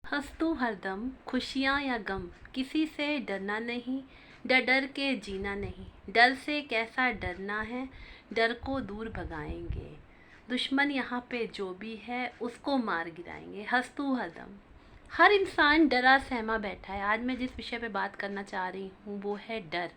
हंस हरदम खुशियाँ या गम, किसी से डरना नहीं, डर डर के जीना नहीं। डर से कैसा डरना है, डर को दूर भगाएंगे। दुश्मन यहाँ पे जो भी है उसको मार गिराएंगे। हंस हरदम। हर इंसान डरा सहमा बैठा है। आज मैं जिस विषय पे बात करना चाह रही हूँ वो है डर।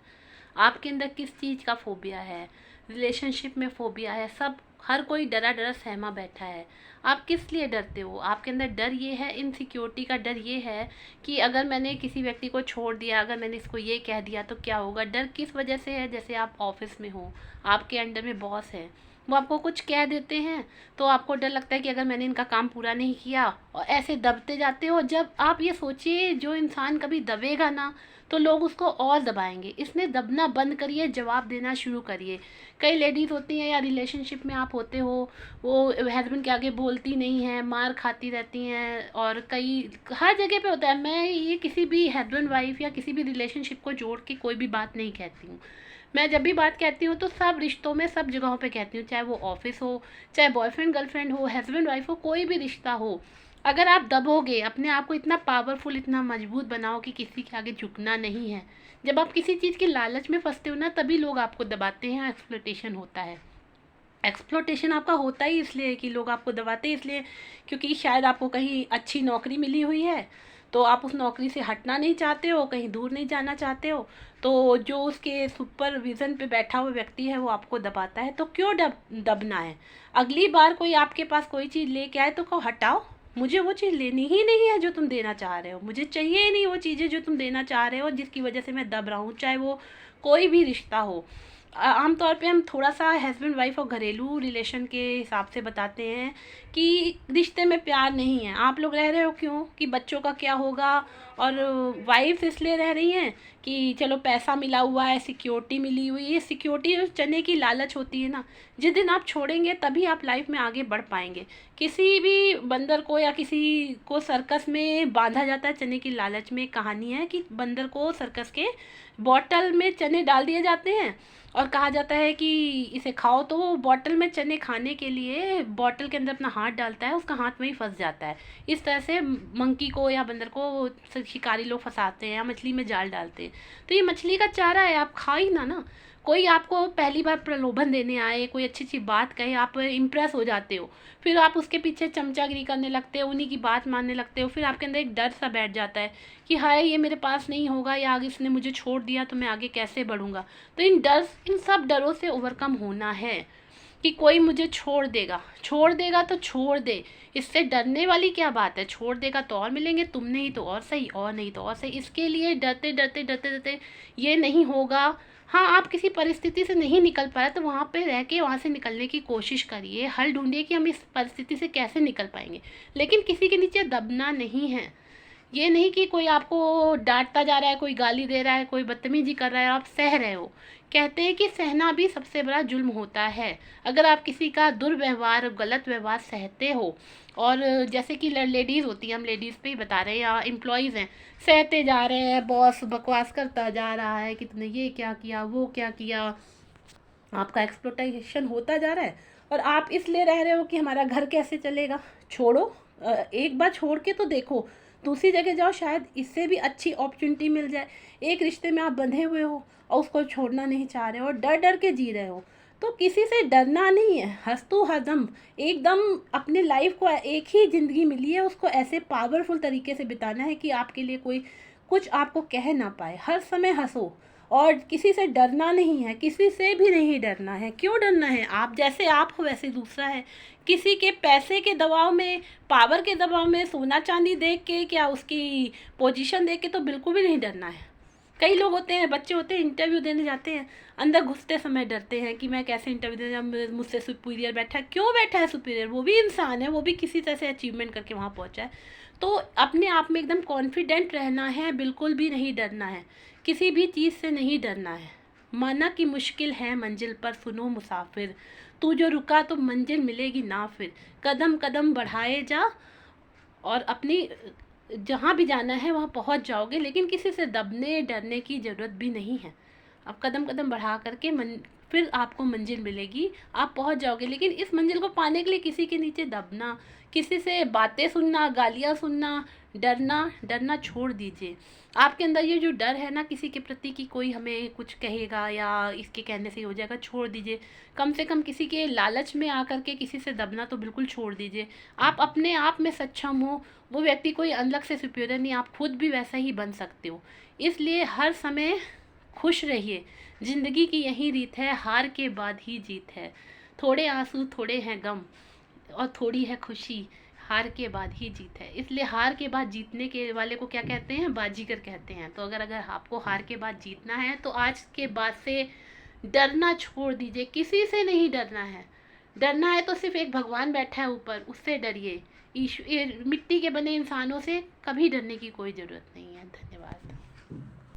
आपके अंदर किस चीज़ का फोबिया है, रिलेशनशिप में फोबिया है, सब हर कोई डरा डरा सहमा बैठा है। आप किस लिए डरते हो? आपके अंदर डर ये है, इनसिक्योरिटी का डर ये है कि अगर मैंने किसी व्यक्ति को छोड़ दिया, अगर मैंने इसको ये कह दिया तो क्या होगा। डर किस वजह से है? जैसे आप ऑफिस में हो, आपके अंडर में बॉस है, वो आपको कुछ कह देते हैं तो आपको डर लगता है कि अगर मैंने इनका काम पूरा नहीं किया, और ऐसे दबते जाते हो। जब आप ये सोचिए, जो इंसान कभी दबेगा ना तो लोग उसको और दबाएंगे। इसने दबना बंद करिए, जवाब देना शुरू करिए। कई लेडीज़ होती हैं या रिलेशनशिप में आप होते हो, वो हस्बैंड के आगे बोलती नहीं हैं, मार खाती रहती हैं, और कई हर जगह पे होता है। मैं ये किसी भी हस्बैंड वाइफ या किसी भी रिलेशनशिप को जोड़ के कोई भी बात नहीं कहती हूँ। मैं जब भी बात कहती हूँ तो सब रिश्तों में सब जगहों पे कहती हूँ, चाहे वो ऑफिस हो, चाहे बॉयफ्रेंड गर्लफ्रेंड हो, हस्बैंड वाइफ हो, कोई भी रिश्ता हो। अगर आप दबोगे, अपने आप को इतना पावरफुल, इतना मजबूत बनाओ कि किसी के आगे झुकना नहीं है। जब आप किसी चीज़ की लालच में फंसते हो ना, तभी लोग आपको दबाते हैं, एक्सप्लॉयटेशन होता है। एक्सप्लॉयटेशन आपका होता ही इसलिए कि लोग आपको दबाते हैं, इसलिए क्योंकि शायद आपको कहीं अच्छी नौकरी मिली हुई है तो आप उस नौकरी से हटना नहीं चाहते हो, कहीं दूर नहीं जाना चाहते हो। तो जो उसके सुपरविज़न पे बैठा हुआ व्यक्ति है वो आपको दबाता है। तो क्यों दबना है? अगली बार कोई आपके पास कोई चीज़ लेके आए तो कहो हटाओ, मुझे वो चीज़ लेनी ही नहीं है जो तुम देना चाह रहे हो, मुझे चाहिए ही नहीं वो चीज़ें जो तुम देना चाह रहे हो, जिसकी वजह से मैं दब रहा हूँ। चाहे वो कोई भी रिश्ता हो। आमतौर पे हम थोड़ा सा हस्बैंड वाइफ और घरेलू रिलेशन के हिसाब से बताते हैं कि रिश्ते में प्यार नहीं है। आप लोग रह रहे हो क्यों? कि बच्चों का क्या होगा। और वाइफ इसलिए रह रही हैं कि चलो पैसा मिला हुआ है, सिक्योरिटी मिली हुई है। सिक्योरिटी उस चने की लालच होती है ना, जिस दिन आप छोड़ेंगे तभी आप लाइफ में आगे बढ़ पाएंगे। किसी भी बंदर को या किसी को सर्कस में बांधा जाता है चने की लालच में। कहानी है कि बंदर को सर्कस के बॉटल में चने डाल दिए जाते हैं और कहा जाता है कि इसे खाओ, तो वो बॉटल में चने खाने के लिए बॉटल के अंदर अपना हाथ डालता है, उसका हाथ वहीं फंस जाता है। इस तरह से मंकी को या बंदर को शिकारी लोग फंसाते हैं या मछली में जाल डालते हैं। तो ये मछली का चारा है, आप खा ही ना। कोई आपको पहली बार प्रलोभन देने आए, कोई अच्छी अच्छी बात कहे, आप इम्प्रेस हो जाते हो, फिर आप उसके पीछे चमचागिरी करने लगते हो, उन्हीं की बात मानने लगते हो। फिर आपके अंदर एक डर सा बैठ जाता है कि हाय ये मेरे पास नहीं होगा, या आगे इसने मुझे छोड़ दिया तो मैं आगे कैसे बढ़ूंगा। तो इन सब डरों से ओवरकम होना है कि कोई मुझे छोड़ देगा, छोड़ देगा तो छोड़ दे। इससे डरने वाली क्या बात है? छोड़ देगा तो और मिलेंगे, तुम नहीं तो और सही, और नहीं तो और सही। इसके लिए डरते डरते डरते डरते ये नहीं होगा। हाँ, आप किसी परिस्थिति से नहीं निकल पाए तो वहाँ पे रह के वहाँ से निकलने की कोशिश करिए, हल ढूंढिए कि हम इस परिस्थिति से कैसे निकल पाएंगे। लेकिन किसी के नीचे दबना नहीं है। ये नहीं कि कोई आपको डांटता जा रहा है, कोई गाली दे रहा है, कोई बदतमीजी कर रहा है, आप सह रहे हो। कहते हैं कि सहना भी सबसे बड़ा जुल्म होता है। अगर आप किसी का दुर्व्यवहार, गलत व्यवहार सहते हो, और जैसे कि लेडीज़ होती हैं, हम लेडीज़ पे ही बता रहे हैं, या एम्प्लॉयज़ हैं, सहते जा रहे हैं, बॉस बकवास करता जा रहा है कि तुमने ये क्या किया, वो क्या किया, आपका एक्सप्लोटेशन होता जा रहा है, और आप इसलिए रह रहे हो कि हमारा घर कैसे चलेगा। छोड़ो, एक बार छोड़ के तो देखो, दूसरी जगह जाओ, शायद इससे भी अच्छी अपॉर्चुनिटी मिल जाए। एक रिश्ते में आप बंधे हुए हो और उसको छोड़ना नहीं चाह रहे हो और डर डर के जी रहे हो, तो किसी से डरना नहीं है। हंसतू हरदम एकदम अपने लाइफ को, एक ही ज़िंदगी मिली है, उसको ऐसे पावरफुल तरीके से बिताना है कि आपके लिए कोई कुछ आपको कह ना पाए। हर समय हंसो, और किसी से डरना नहीं है, किसी से भी नहीं डरना है। क्यों डरना है? आप जैसे आप हो वैसे दूसरा है। किसी के पैसे के दबाव में, पावर के दबाव में, सोना चांदी देख के, क्या उसकी पोजीशन देख के तो बिल्कुल भी नहीं डरना है। कई लोग होते हैं, बच्चे होते हैं, इंटरव्यू देने जाते हैं, अंदर घुसते समय डरते हैं कि मैं कैसे इंटरव्यू देने जाऊँ, मुझसे सुपीरियर बैठा है। क्यों बैठा है सुपीरियर? वो भी इंसान है, वो भी किसी तरह से अचीवमेंट करके वहाँ पहुँचा है। तो अपने आप में एकदम कॉन्फिडेंट रहना है, बिल्कुल भी नहीं डरना है, किसी भी चीज़ से नहीं डरना है। माना कि मुश्किल है मंजिल पर सुनो मुसाफिर, तू जो रुका तो मंजिल मिलेगी ना फिर। कदम कदम बढ़ाए जा, और अपनी जहाँ भी जाना है वहाँ पहुँच जाओगे, लेकिन किसी से दबने डरने की ज़रूरत भी नहीं है। अब कदम कदम बढ़ा करके फिर आपको मंजिल मिलेगी, आप पहुंच जाओगे। लेकिन इस मंजिल को पाने के लिए किसी के नीचे दबना, किसी से बातें सुनना, गालियाँ सुनना, डरना छोड़ दीजिए। आपके अंदर ये जो डर है ना किसी के प्रति कि कोई हमें कुछ कहेगा या इसके कहने से हो जाएगा, छोड़ दीजिए। कम से कम किसी के लालच में आकर के किसी से दबना तो बिल्कुल छोड़ दीजिए। आप अपने आप में सक्षम हो, वो व्यक्ति कोई अलग से सुपीरियर नहीं, आप खुद भी वैसा ही बन सकते हो। इसलिए हर समय खुश रहिए। ज़िंदगी की यही रीत है, हार के बाद ही जीत है। थोड़े आंसू, थोड़े हैं गम और थोड़ी है खुशी, हार के बाद ही जीत है। इसलिए हार के बाद जीतने के वाले को क्या कहते हैं? बाजीगर कहते हैं। तो अगर आपको हार के बाद जीतना है तो आज के बाद से डरना छोड़ दीजिए, किसी से नहीं डरना है। डरना है तो सिर्फ एक भगवान बैठा है ऊपर, उससे डरिए। मिट्टी के बने इंसानों से कभी डरने की कोई ज़रूरत नहीं है। धन्यवाद।